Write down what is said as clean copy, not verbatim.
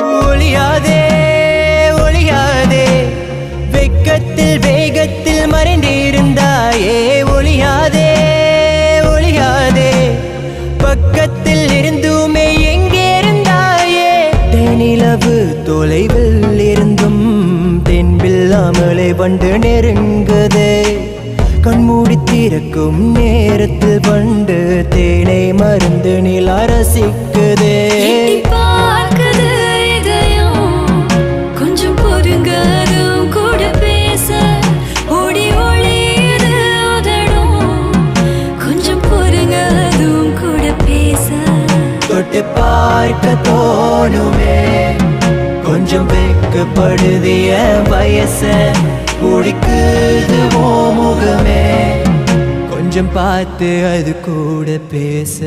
ஒளியாதே ஒளியாதே வெக்கத்தில் வேகத்தில் மறைந்திருந்தாயே ஒளியாதே ஒளியாதே பக்கத்தில் இருந்துமே எங்கே இருந்தாயே தேனிலவு தொலைவில் இருந்தும் தென்பில்லாமலே வண்டு நெருங்குதே கண்மூடி திறக்கும் நேரத்தில் வண்டு தேனை மருந்து நிலா ரசிக்குதே கொஞ்சம் பொறுங்காதும் கூட பேச ஓடி ஒளியது உதடும் கொஞ்சம் பொறுங்காதும் கூட பேச தொட்டு பார்க்க தோணுமே கொஞ்சம் வெக்கப்படுதிய வயச குடிக்குது ஓ முகமே கொஞ்சம் பார்த்து அது கூட பேச